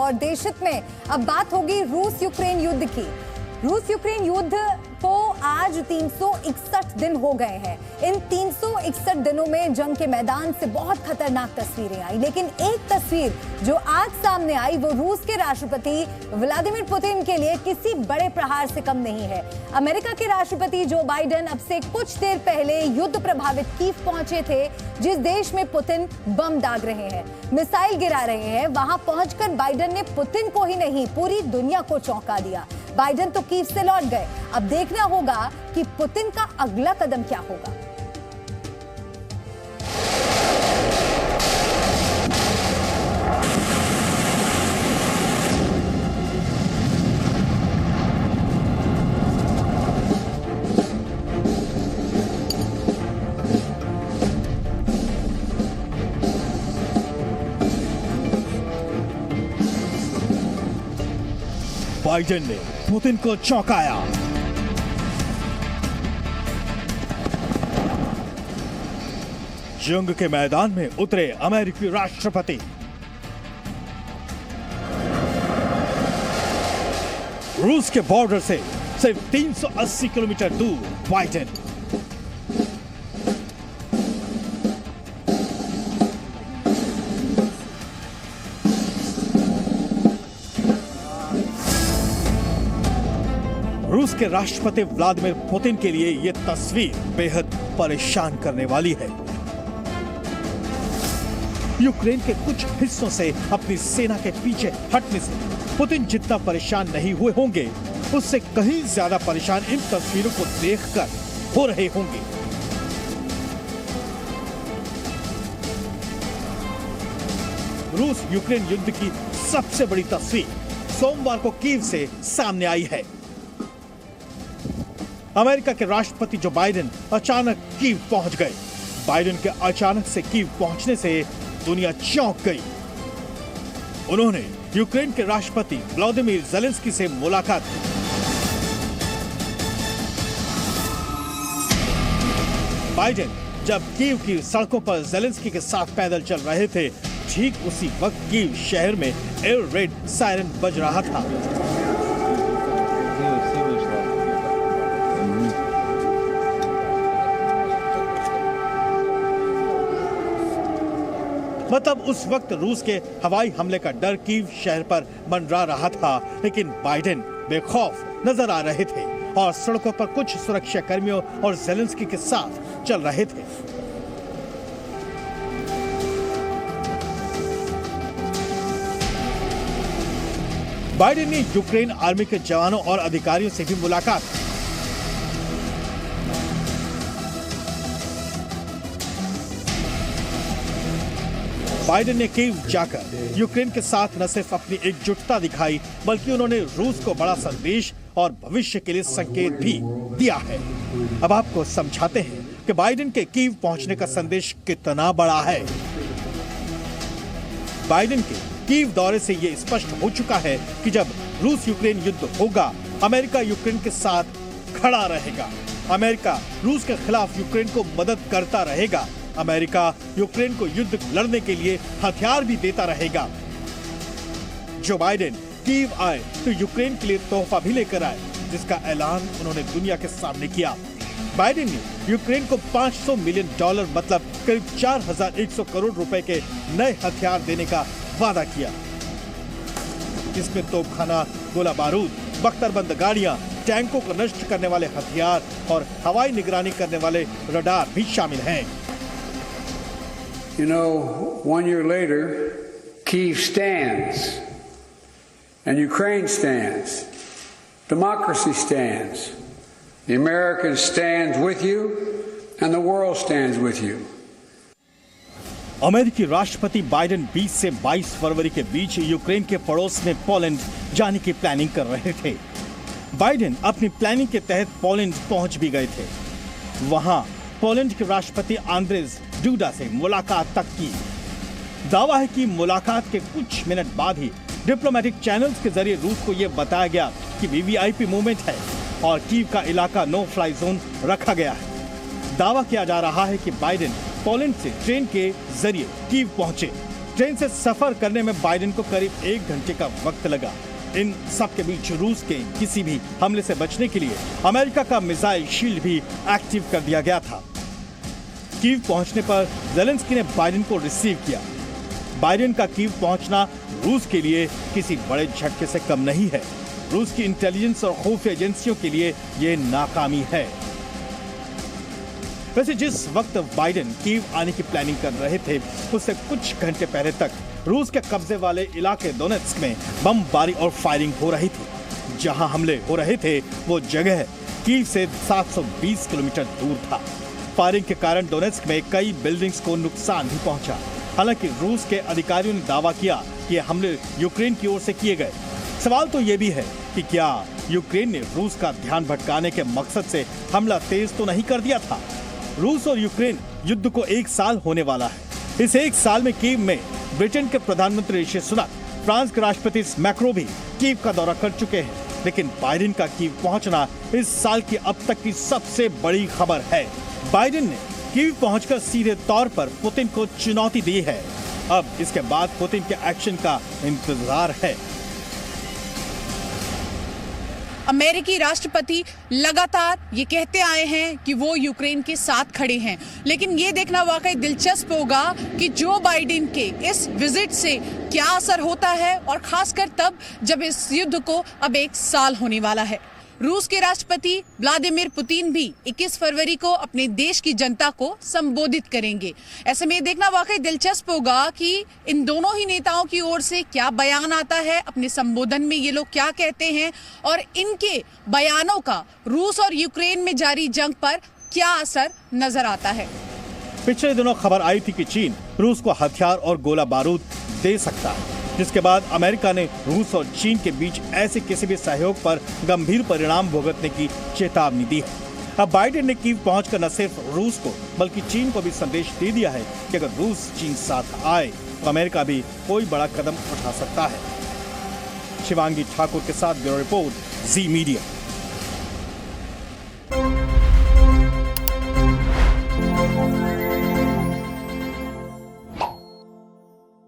और देश हित में अब बात होगी रूस यूक्रेन युद्ध की। रूस यूक्रेन युद्ध को आज 361 दिन हो गए हैं। इन 361 दिनों में जंग के मैदान से बहुत खतरनाक तस्वीरें आई, लेकिन एक तस्वीर जो आज सामने आई वो रूस के राष्ट्रपति व्लादिमीर पुतिन के लिए किसी बड़े प्रहार से कम नहीं है। अमेरिका के राष्ट्रपति जो बाइडेन अब से कुछ देर पहले युद्ध प्रभावित कीव पहुंचे थे, जिस देश में पुतिन बम दाग रहे हैं, मिसाइल गिरा रहे हैं, वहां पहुंचकर बाइडेन ने पुतिन को ही नहीं पूरी दुनिया को चौंका दिया। बाइडेन तो कीव से लौट गए, अब देखना होगा कि पुतिन का अगला कदम क्या होगा। बाइडेन ने पुतिन को चौंकाया। जंग के मैदान में उतरे अमेरिकी राष्ट्रपति। रूस के बॉर्डर से सिर्फ 380 किलोमीटर दूर बाइडेन। रूस के राष्ट्रपति व्लादिमीर पुतिन के लिए यह तस्वीर बेहद परेशान करने वाली है। यूक्रेन के कुछ हिस्सों से अपनी सेना के पीछे हटने से पुतिन जितना परेशान नहीं हुए होंगे, उससे कहीं ज्यादा परेशान इन तस्वीरों को देखकर हो रहे होंगे। रूस यूक्रेन युद्ध की सबसे बड़ी तस्वीर सोमवार को कीव से सामने आई है। अमेरिका के राष्ट्रपति जो बाइडेन अचानक कीव पहुंच गए। बाइडेन के अचानक से कीव पहुंचने से दुनिया चौंक गई। उन्होंने यूक्रेन के राष्ट्रपति व्लादिमीर ज़ेलेंस्की से मुलाकात की। बाइडेन जब कीव की सड़कों पर ज़ेलेंस्की के साथ पैदल चल रहे थे, ठीक उसी वक्त कीव शहर में एयर रेड सायरन बज रहा था। मतलब उस वक्त रूस के हवाई हमले का डर कीव शहर पर मंडरा रहा था, लेकिन बाइडेन बेखौफ नजर आ रहे थे और सड़कों पर कुछ सुरक्षा कर्मियों और ज़ेलेंस्की के साथ चल रहे थे। बाइडेन ने यूक्रेन आर्मी के जवानों और अधिकारियों से भी मुलाकात की। बाइडेन ने कीव जाकर यूक्रेन के साथ न सिर्फ अपनी एकजुटता दिखाई, बल्कि उन्होंने रूस को बड़ा संदेश और भविष्य के लिए संकेत भी दिया है। अब आपको समझाते हैं कि बाइडेन के कीव पहुंचने का संदेश कितना बड़ा है। बाइडेन के कीव दौरे से यह स्पष्ट हो चुका है कि जब रूस यूक्रेन युद्ध होगा, अमेरिका यूक्रेन के साथ खड़ा रहेगा। अमेरिका रूस के खिलाफ यूक्रेन को मदद करता रहेगा। अमेरिका यूक्रेन को युद्ध लड़ने के लिए हथियार भी देता रहेगा। जो बाइडेन कीव आए तो यूक्रेन के लिए तोहफा भी लेकर आए, जिसका ऐलान उन्होंने दुनिया के सामने किया। बाइडेन ने यूक्रेन को $500 मिलियन मतलब करीब 4100 करोड़ रुपए के नए हथियार देने का वादा किया, जिसमें तोपखाना, गोला बारूद, बख्तरबंद गाड़ियां, टैंकों को नष्ट करने वाले हथियार और हवाई निगरानी करने वाले रडार भी शामिल हैं। You know, 1 year later, Kyiv stands, and Ukraine stands, democracy stands, the Americans stand with you, and the world stands with you. अमेरिकी राष्ट्रपति बाइडेन 20 से 22 फरवरी के बीच यूक्रेन के पड़ोस में पोलैंड जाने की प्लानिंग कर रहे थे। बाइडेन अपनी प्लानिंग के तहत पोलैंड पहुंच भी गए थे। वहां पोलैंड के राष्ट्रपति आंद्रेज डूडा से मुलाकात तक की। दावा है कि मुलाकात के कुछ मिनट बाद ही डिप्लोमेटिक चैनल्स के जरिए रूस को यह बताया गया कि वीवीआईपी मूवमेंट है और कीव का इलाका नो फ्लाई जोन रखा गया है। दावा किया जा रहा है कि बाइडेन पोलैंड से ट्रेन के जरिए कीव पहुंचे। ट्रेन से सफर करने में बाइडेन को करीब 1 घंटे का वक्त लगा। इन सब के बीच रूस के किसी भी हमले से बचने के लिए अमेरिका का मिसाइल शील्ड भी एक्टिव कर दिया गया था। कीव पहुंचने पर ज़ेलेंस्की ने बाइडेन को रिसीव किया। बाइडेन का कीव पहुंचना रूस के लिए किसी बड़े झटके से कम नहीं है। रूस की इंटेलिजेंस और खुफिया एजेंसियों के लिए यह नाकामी है। वैसे जिस वक्त बाइडेन कीव आने की प्लानिंग कर रहे थे, उससे कुछ घंटे पहले तक रूस के कब्जे वाले इलाके डोनेट्स्क में बमबारी और फायरिंग हो रही थी। जहां हमले हो रहे थे वो जगह कीव से 720 किलोमीटर दूर था। फायरिंग के कारण डोनेट्स्क में कई बिल्डिंग्स को नुकसान भी पहुंचा। हालांकि रूस के अधिकारियों ने दावा किया कि हमले यूक्रेन की ओर से किए गए। सवाल तो ये भी है कि क्या यूक्रेन ने रूस का ध्यान भटकाने के मकसद से हमला तेज तो नहीं कर दिया था। रूस और यूक्रेन युद्ध को 1 साल होने वाला है। इस 1 साल में कीव में ब्रिटेन के प्रधानमंत्री ऋषि सुनक, फ्रांस के राष्ट्रपति मैक्रो भी कीव का दौरा कर चुके हैं। लेकिन बाइडेन का कीव पहुंचना इस साल की अब तक की सबसे बड़ी खबर है। बाइडेन ने कीव पहुंचकर सीधे तौर पर पुतिन को चुनौती दी है। अब इसके बाद पुतिन के एक्शन का इंतजार है। अमेरिकी राष्ट्रपति लगातार ये कहते आए हैं कि वो यूक्रेन के साथ खड़े हैं, लेकिन ये देखना वाकई दिलचस्प होगा कि जो बाइडेन के इस विजिट से क्या असर होता है, और खासकर तब जब इस युद्ध को अब 1 साल होने वाला है। रूस के राष्ट्रपति व्लादिमीर पुतिन भी 21 फरवरी को अपने देश की जनता को संबोधित करेंगे। ऐसे में देखना वाकई दिलचस्प होगा कि इन दोनों ही नेताओं की ओर से क्या बयान आता है, अपने संबोधन में ये लोग क्या कहते हैं, और इनके बयानों का रूस और यूक्रेन में जारी जंग पर क्या असर नजर आता है। पिछले दिनों खबर आई थी कि चीन रूस को हथियार और गोला बारूद दे सकता है, जिसके बाद अमेरिका ने रूस और चीन के बीच ऐसे किसी भी सहयोग पर गंभीर परिणाम भुगतने की चेतावनी दी है। अब बाइडेन ने कीव पहुंचकर न सिर्फ रूस को बल्कि चीन को भी संदेश दे दिया है कि अगर रूस चीन साथ आए तो अमेरिका भी कोई बड़ा कदम उठा सकता है। शिवांगी ठाकुर के साथ ब्यूरो रिपोर्ट, जी मीडिया।